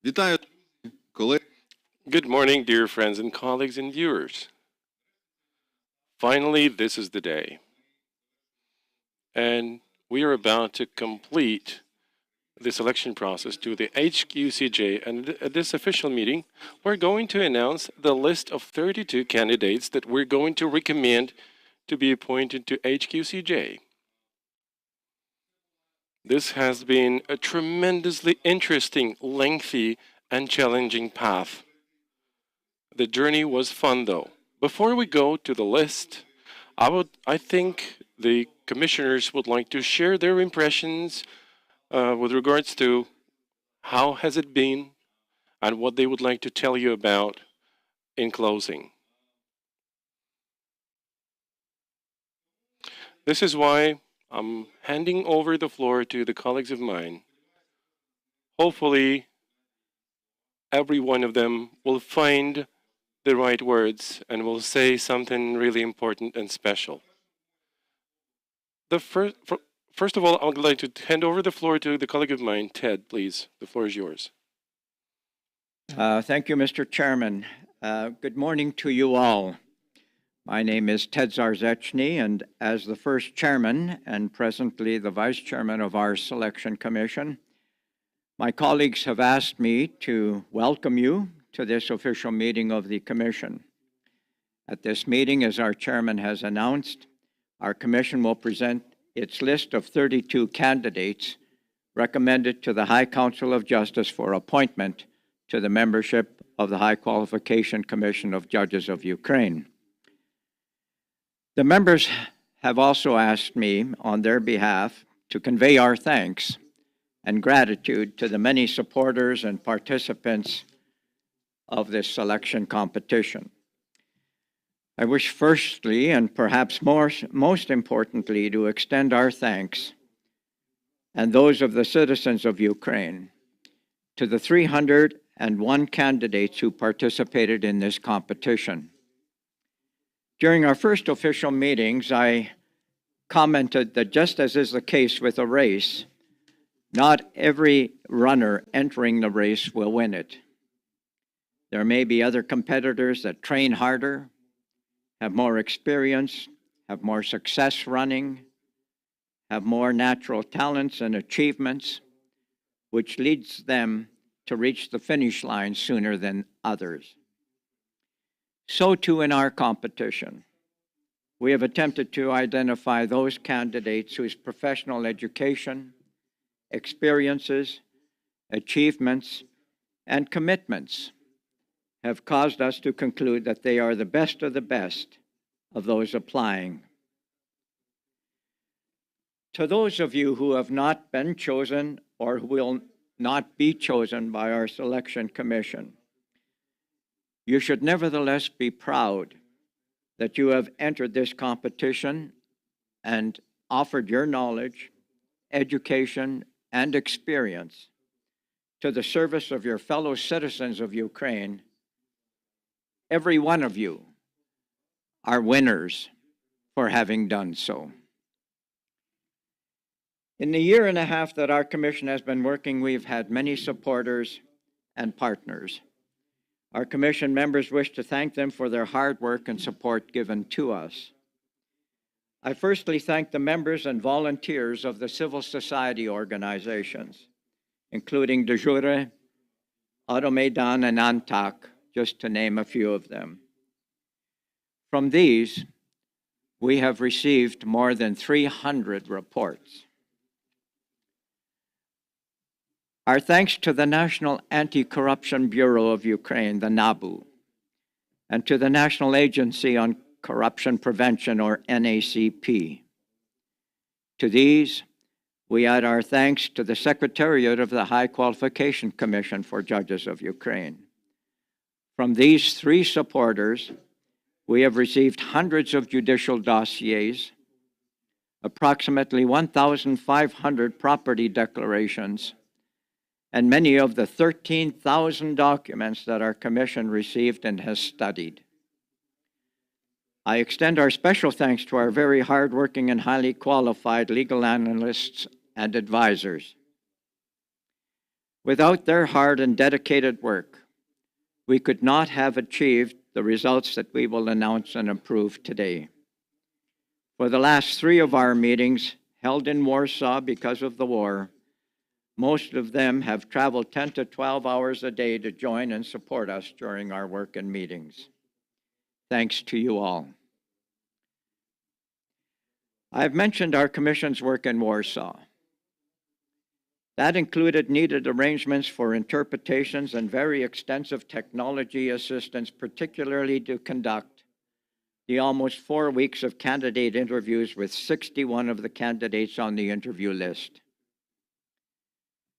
Вітаю, колеги. Good morning, dear friends and colleagues and viewers. Finally, this is the day. And we are about to complete the selection process to the HQCJ. And at this official meeting, we're going to announce the list of 32 candidates that we're going to recommend to be appointed to HQCJ. This has been a tremendously interesting, lengthy, and challenging path. The journey was fun though. Before we go to the list, I think the commissioners would like to share their impressions with regards to how has it been and what they would like to tell you about in closing. This is why I'm handing over the floor to the colleagues of mine. Hopefully, every one of them will find the right words and will say something really important and special. First of all, I would like to hand over the floor to the colleague of mine, Ted, please. The floor is yours. Thank you, Mr. Chairman. Good morning to you all. My name is Ted Zarzechny, and as the first chairman and presently the vice chairman of our selection commission, my colleagues have asked me to welcome you to this official meeting of the commission. At this meeting, as our chairman has announced, our commission will present its list of 32 candidates recommended to the High Council of Justice for appointment to the membership of the High Qualification Commission of Judges of Ukraine. The members have also asked me on their behalf to convey our thanks and gratitude to the many supporters and participants of this selection competition. I wish firstly, and perhaps most importantly, to extend our thanks and those of the citizens of Ukraine to the 301 candidates who participated in this competition. During our first official meetings, I commented that just as is the case with a race, not every runner entering the race will win it. There may be other competitors that train harder, have more experience, have more success running, have more natural talents and achievements, which leads them to reach the finish line sooner than others. So too in our competition. We have attempted to identify those candidates whose professional education, experiences, achievements, and commitments have caused us to conclude that they are the best of the best of those applying. To those of you who have not been chosen or who will not be chosen by our selection commission, you should nevertheless be proud that you have entered this competition and offered your knowledge, education, and experience to the service of your fellow citizens of Ukraine. Every one of you are winners for having done so. In the year and a half that our commission has been working, we've had many supporters and partners. Our commission members wish to thank them for their hard work and support given to us. I firstly thank the members and volunteers of the civil society organizations, including De Jure, Automaidan, and Antak, just to name a few of them. From these, we have received more than 300 reports. Our thanks to the National Anti-Corruption Bureau of Ukraine, the NABU, and to the National Agency on Corruption Prevention, or NACP. To these, we add our thanks to the Secretariat of the High Qualification Commission for Judges of Ukraine. From these three supporters, we have received hundreds of judicial dossiers, approximately 1,500 property declarations, and many of the 13,000 documents that our commission received and has studied. I extend our special thanks to our very hardworking and highly qualified legal analysts and advisors. Without their hard and dedicated work, we could not have achieved the results that we will announce and approve today. For the last 3 of our meetings, held in Warsaw because of the war, most of them have traveled 10 to 12 hours a day to join and support us during our work and meetings. Thanks to you all. I've mentioned our Commission's work in Warsaw. That included needed arrangements for interpretations and very extensive technology assistance, particularly to conduct the almost 4 weeks of candidate interviews with 61 of the candidates on the interview list.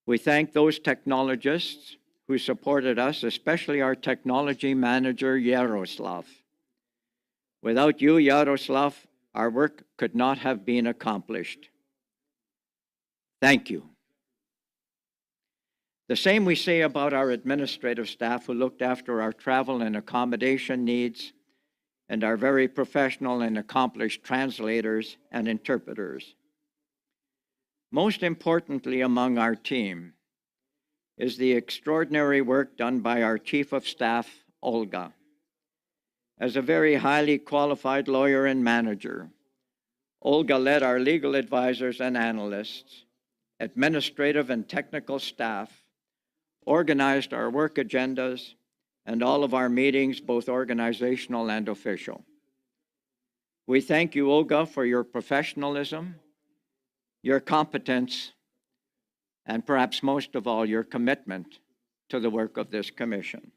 We thank those technologists who supported us, especially our technology manager, Yaroslav. Without you, Yaroslav, our work could not have been accomplished. Thank you. The same we say about our administrative staff who looked after our travel and accommodation needs, and our very professional and accomplished translators and interpreters. Most importantly among our team is the extraordinary work done by our Chief of Staff, Olga. As a very highly qualified lawyer and manager, Olga led our legal advisors and analysts, administrative and technical staff, organized our work agendas, and all of our meetings, both organizational and official. We thank you, Olga, for your professionalism, your competence, and perhaps most of all, your commitment to the work of this commission.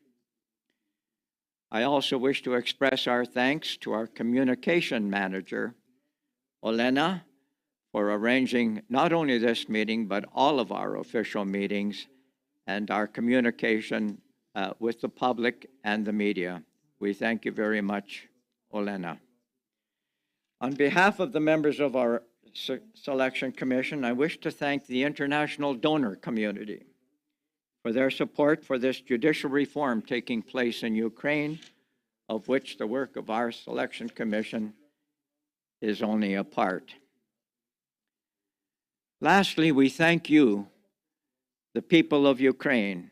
I also wish to express our thanks to our communication manager, Olena, for arranging not only this meeting, but all of our official meetings and our communication with the public and the media. We thank you very much, Olena. On behalf of the members of our Selection Commission, I wish to thank the international donor community for their support for this judicial reform taking place in Ukraine, of which the work of our Selection Commission is only a part. Lastly, we thank you, the people of Ukraine,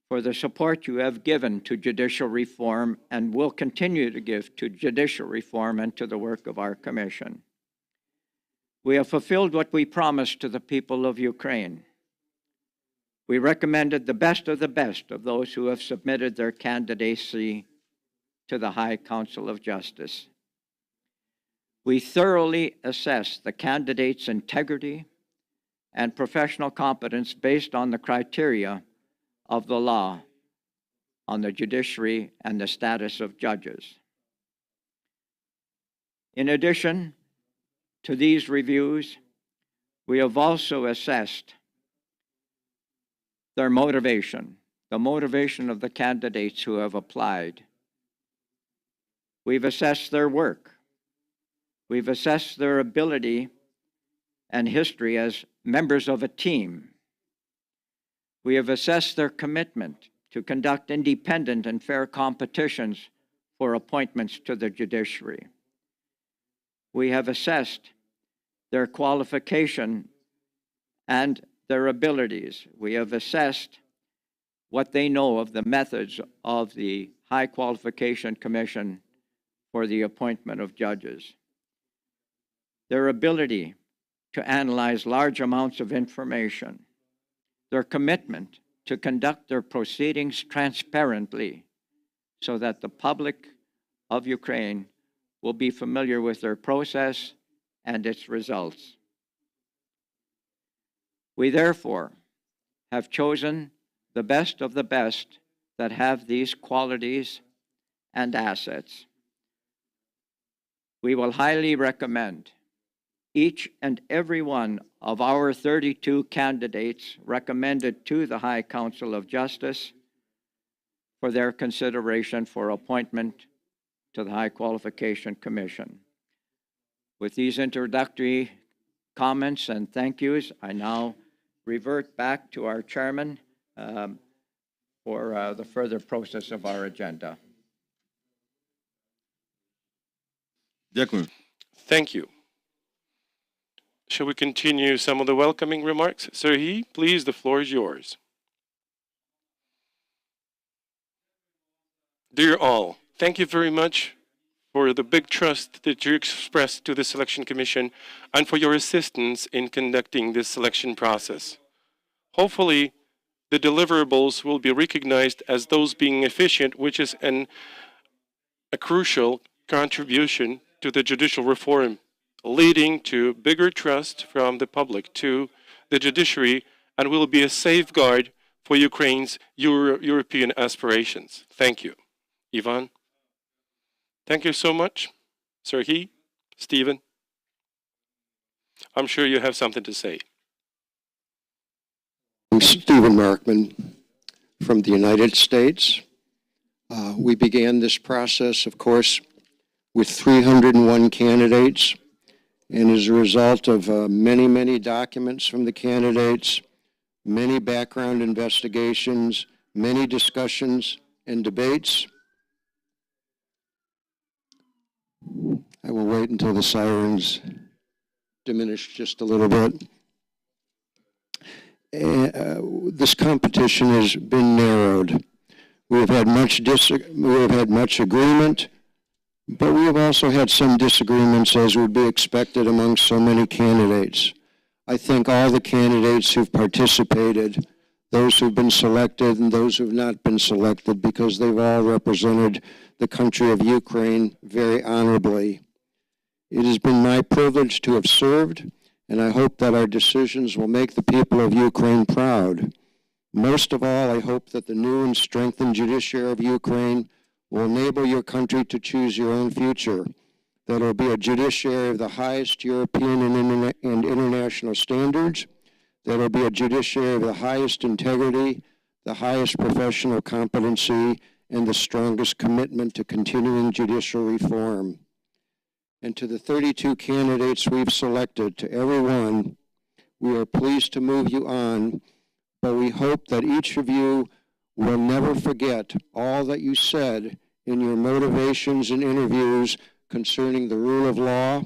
for the support you have given to judicial reform and will continue to give to judicial reform and to the work of our commission. We have fulfilled what we promised to the people of Ukraine. We recommended the best of those who have submitted their candidacy to the High Council of Justice. We thoroughly assessed the candidates' integrity and professional competence based on the criteria of the law on the judiciary and the status of judges. In addition to these reviews, we have also assessed their motivation, the motivation of the candidates who have applied. We've assessed their work. We've assessed their ability and history as members of a team. We have assessed their commitment to conduct independent and fair competitions for appointments to the judiciary. We have assessed their qualification and their abilities. We have assessed what they know of the methods of the High Qualification Commission for the appointment of judges. Their ability to analyze large amounts of information, their commitment to conduct their proceedings transparently so that the public of Ukraine will be familiar with their process and its results. We therefore have chosen the best of the best that have these qualities and assets. We will highly recommend each and every one of our 32 candidates recommended to the High Council of Justice for their consideration for appointment to the High Qualification Commission. With these introductory comments and thank yous, I now revert back to our chairman for the further process of our agenda. Дякую. Thank you. Shall we continue some of the welcoming remarks? Serhiy, please, the floor is yours. Dear all, thank you very much for the big trust that you expressed to the Selection Commission and for your assistance in conducting this selection process. Hopefully, the deliverables will be recognized as those being efficient, which is a crucial contribution to the judicial reform, leading to bigger trust from the public to the judiciary and will be a safeguard for Ukraine's European aspirations. Thank you. Ivan? Thank you so much. Serhii? Stephen? I'm sure you have something to say. I'm Stephen Markman from the United States. We began this process, of course, with 301 candidates, and as a result of many, many documents from the candidates, many background investigations, many discussions and debates. I will wait until the sirens diminish just a little bit. This competition has been narrowed. We have had much agreement, but we have also had some disagreements, as would be expected among so many candidates. I thank all the candidates who've participated, those who've been selected and those who've not been selected, because they've all represented the country of Ukraine very honorably. It has been my privilege to have served, and I hope that our decisions will make the people of Ukraine proud. Most of all, I hope that the new and strengthened judiciary of Ukraine will enable your country to choose your own future, that it will be a judiciary of the highest European and international standards, that it will be a judiciary of the highest integrity, the highest professional competency, and the strongest commitment to continuing judicial reform. And to the 32 candidates we've selected, to everyone, we are pleased to move you on, but we hope that each of you will never forget all that you said in your motivations and interviews concerning the rule of law,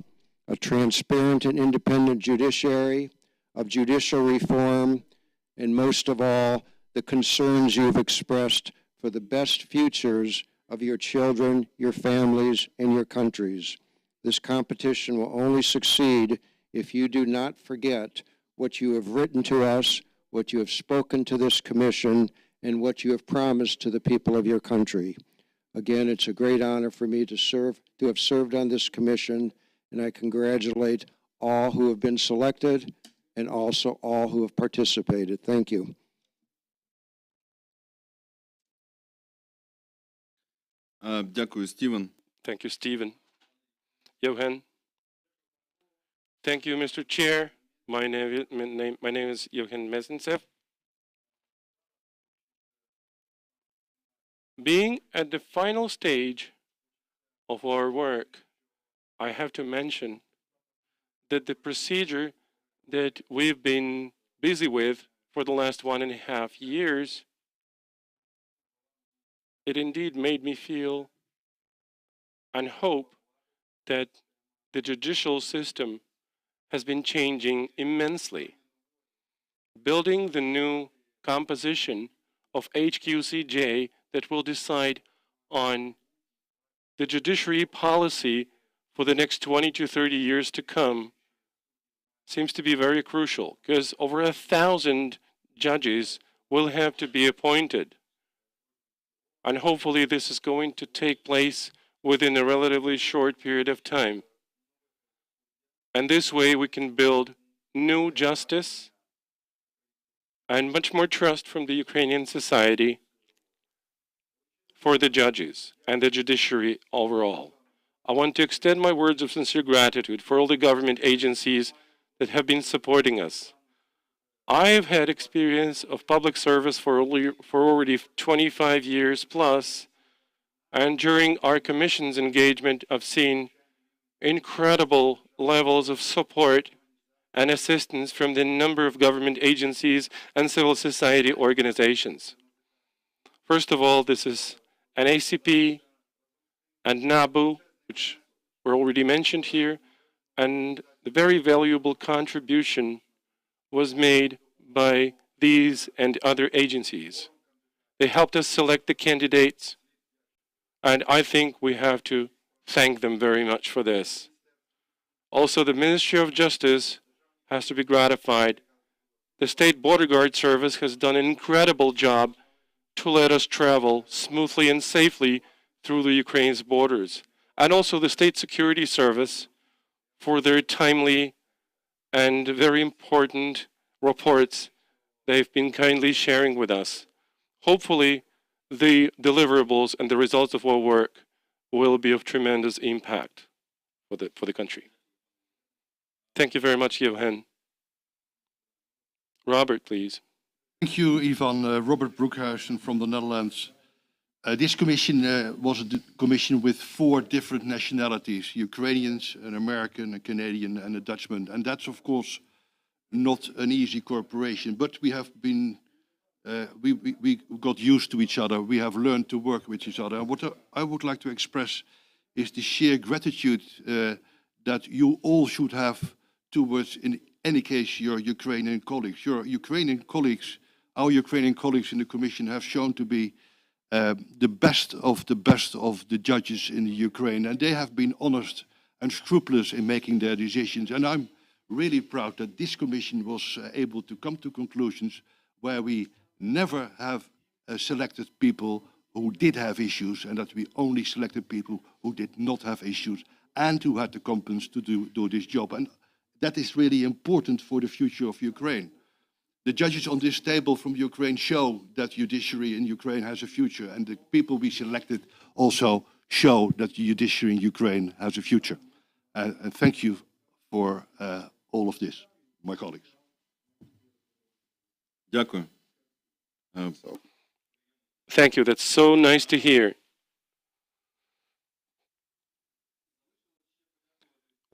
a transparent and independent judiciary, of judicial reform, and most of all, the concerns you've expressed for the best futures of your children, your families, and your countries. This competition will only succeed if you do not forget what you have written to us, what you have spoken to this commission, and what you have promised to the people of your country. Again, it's a great honor for me to have served on this commission, and I congratulate all who have been selected and also all who have participated. Thank you. Дякую, Стівен. Thank you, Stephen. Johan? Thank you, Mr. Chair. My name is Johan Mesentsev. Being at the final stage of our work, I have to mention that the procedure that we've been busy with for the last 1.5 years, it indeed made me feel and hope that the judicial system has been changing immensely. Building the new composition of HQCJ that will decide on the judiciary policy for the next 20 to 30 years to come seems to be very crucial, because over 1,000 judges will have to be appointed. And hopefully this is going to take place within a relatively short period of time. And this way we can build new justice and much more trust from the Ukrainian society for the judges and the judiciary overall. I want to extend my words of sincere gratitude for all the government agencies that have been supporting us. I've had experience of public service for already 25 years plus, and during our commission's engagement, I've seen incredible levels of support and assistance from the number of government agencies and civil society organizations. First of all, this is an ACP and NABU, which were already mentioned here, and the very valuable contribution was made by these and other agencies. They helped us select the candidates. And I think we have to thank them very much for this. Also, the Ministry of Justice has to be gratified. The State Border Guard Service has done an incredible job to let us travel smoothly and safely through the Ukraine's borders. And also the State Security Service for their timely and very important reports they've been kindly sharing with us. Hopefully, the deliverables and the results of our work will be of tremendous impact for the country. Thank you very much, Johan. Robert, please. Thank you, Ivan. Robert Broekhuizen from the Netherlands. This commission was a commission with 4 different nationalities, Ukrainians, an American, a Canadian, and a Dutchman. And that's, of course, not an easy cooperation, but we have been, we got used to each other. We have learned to work with each other. And what I would like to express is the sheer gratitude that you all should have towards, in any case, your Ukrainian colleagues. Your Ukrainian colleagues, our Ukrainian colleagues in the Commission have shown to be the best of the judges in Ukraine, and they have been honest and scrupulous in making their decisions. And I'm really proud that this Commission was able to come to conclusions where we never have selected people who did have issues, and that we only selected people who did not have issues and who had the competence to do this job. And that is really important for the future of Ukraine. The judges on this table from Ukraine show that judiciary in Ukraine has a future, and the people we selected also show that the judiciary in Ukraine has a future. And thank you for all of this, my colleagues. Дякую. Thank you. That's so nice to hear.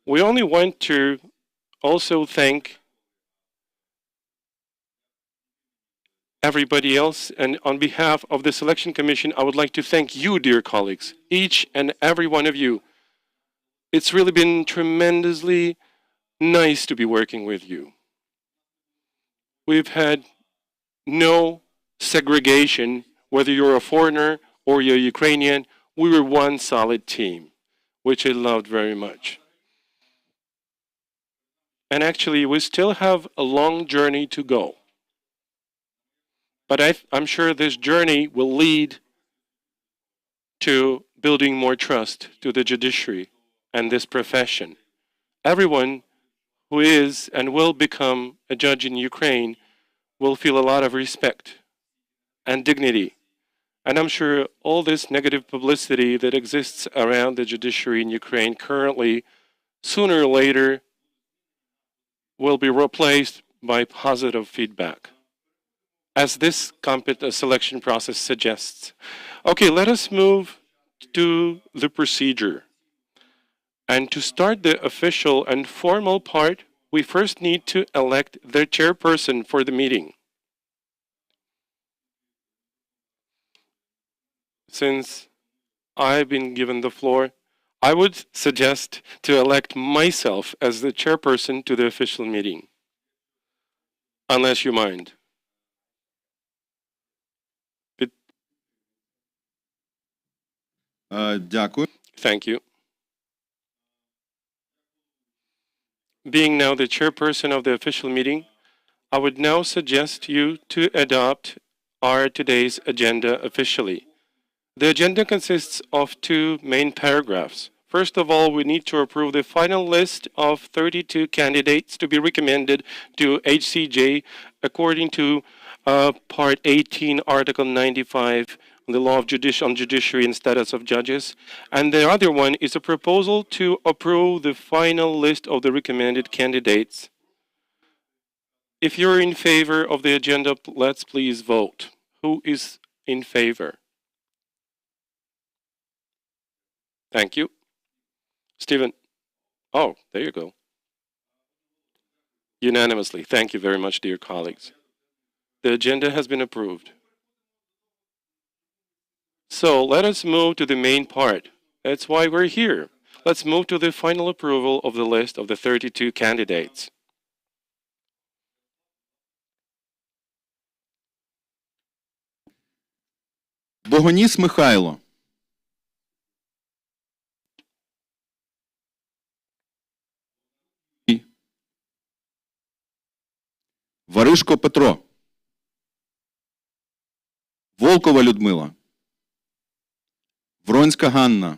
We only want to also thank everybody else, and on behalf of the Selection Commission, I would like to thank you, dear colleagues, each and every one of you. It's really been tremendously nice to be working with you. We've had no segregation, whether you're a foreigner or you're Ukrainian. We were one solid team, which I loved very much. And actually, we still have a long journey to go. But I'm sure this journey will lead to building more trust to the judiciary and this profession. Everyone who is and will become a judge in Ukraine will feel a lot of respect and dignity. And I'm sure all this negative publicity that exists around the judiciary in Ukraine currently, sooner or later, will be replaced by positive feedback, as this selection process suggests. Okay, let us move to the procedure. And to start the official and formal part, we first need to elect the chairperson for the meeting. Since I've been given the floor, I would suggest to elect myself as the chairperson to the official meeting, unless you mind. Дякую. Thank you. Being now the chairperson of the official meeting, I would now suggest you to adopt our today's agenda officially. The agenda consists of 2 main paragraphs. First of all, we need to approve the final list of 32 candidates to be recommended to HCJ according to Part 18, Article 95, the Law of Judiciary and Status of Judges. And the other one is a proposal to approve the final list of the recommended candidates. If you're in favor of the agenda, let's please vote. Who is in favor? Thank you. Stephen. Oh, there you go. Unanimously. Thank you very much, dear colleagues. The agenda has been approved. So let us move to the main part. That's why we're here. Let's move to the final approval of the list of the 32 candidates. Богоніс Михайло. Варишко Петро. Волкова Людмила. Вронська Ганна.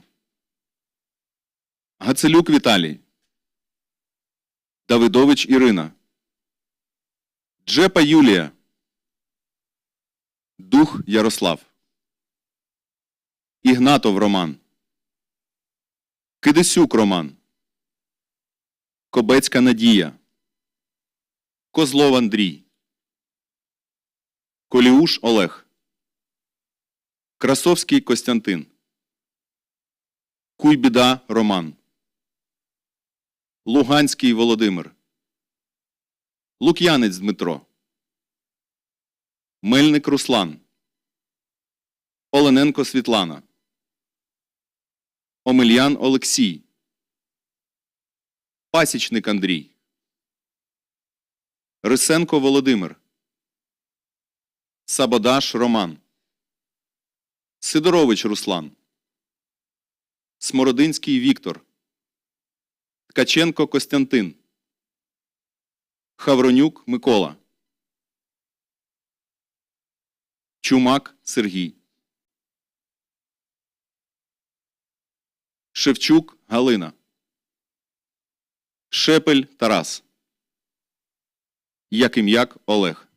Гацелюк Віталій. Давидович Ірина. Джепа Юлія. Дух Ярослав. Ігнатов Роман. Кидисюк Роман. Кобецька Надія. Козлов Андрій. Коліуш Олег. Красовський Костянтин. Куйбіда Роман. Луганський Володимир. Лук'янець Дмитро. Мельник Руслан. Олененко Світлана. Омельян Олексій. Пасічник Андрій. Рисенко Володимир. Сабодаш Роман. Сидорович Руслан. Смородинський Віктор. Ткаченко Костянтин. Хавронюк Микола. Чумак Сергій. Шевчук Галина. Шепель Тарас. Яким'як Олег.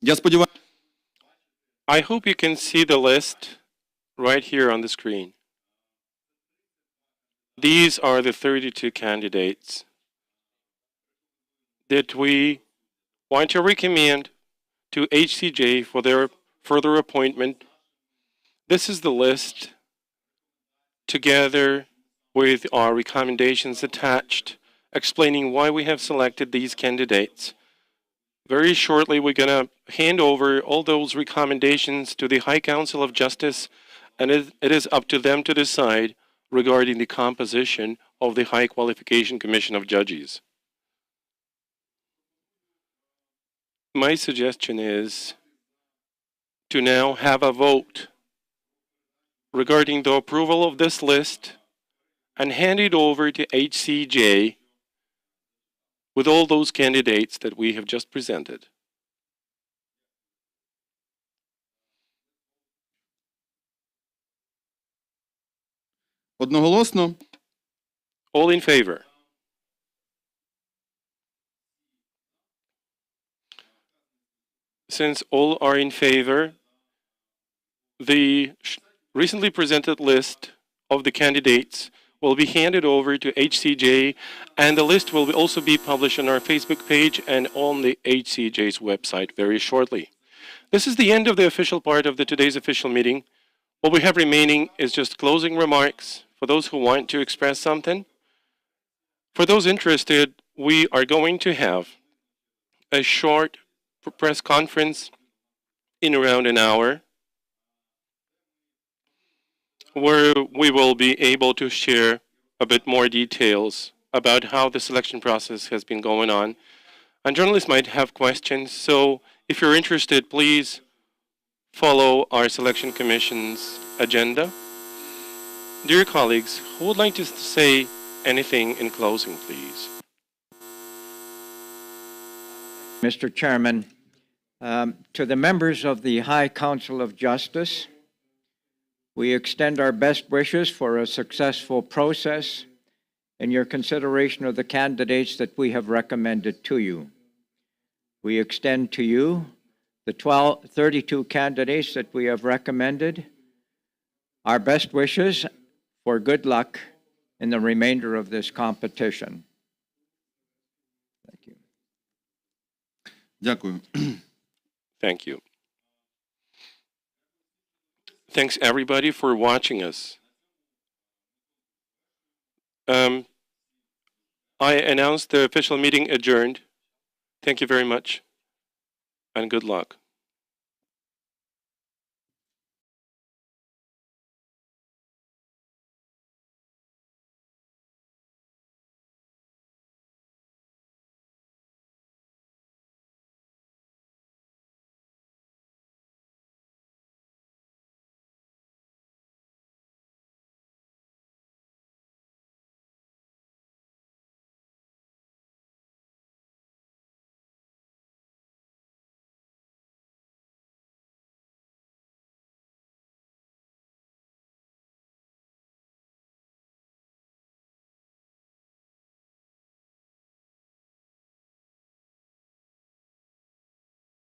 Я сподіваюся, I hope you can see the list right here on the screen. These are the 32 candidates that we want to recommend to HCJ for their further appointment. This is the list together with our recommendations attached, explaining why we have selected these candidates. Very shortly, we're going to hand over all those recommendations to the High Council of Justice, and it is up to them to decide regarding the composition of the High Qualification Commission of Judges. My suggestion is to now have a vote regarding the approval of this list and hand it over to HCJ with all those candidates that we have just presented. одноголосно All in favor? Since all are in favor, the recently presented list of the candidates will be handed over to HCJ, and the list will also be published on our Facebook page and on the HCJ's website very shortly. This is the end of the official part of today's official meeting. What we have remaining is just closing remarks for those who want to express something. For those interested, we are going to have a short press conference in around an hour, where we will be able to share a bit more details about how the selection process has been going on. And journalists might have questions, so if you're interested, please follow our selection commission's agenda. Dear colleagues, who would like to say anything in closing, please? Mr. Chairman, to the members of the High Council of Justice, we extend our best wishes for a successful process in your consideration of the candidates that we have recommended to you. We extend to you the 32 candidates that we have recommended our best wishes for good luck in the remainder of this competition. Thank you. Дякую. Thank you. Thanks everybody for watching us. I announce the official meeting adjourned. Thank you very much, and good luck.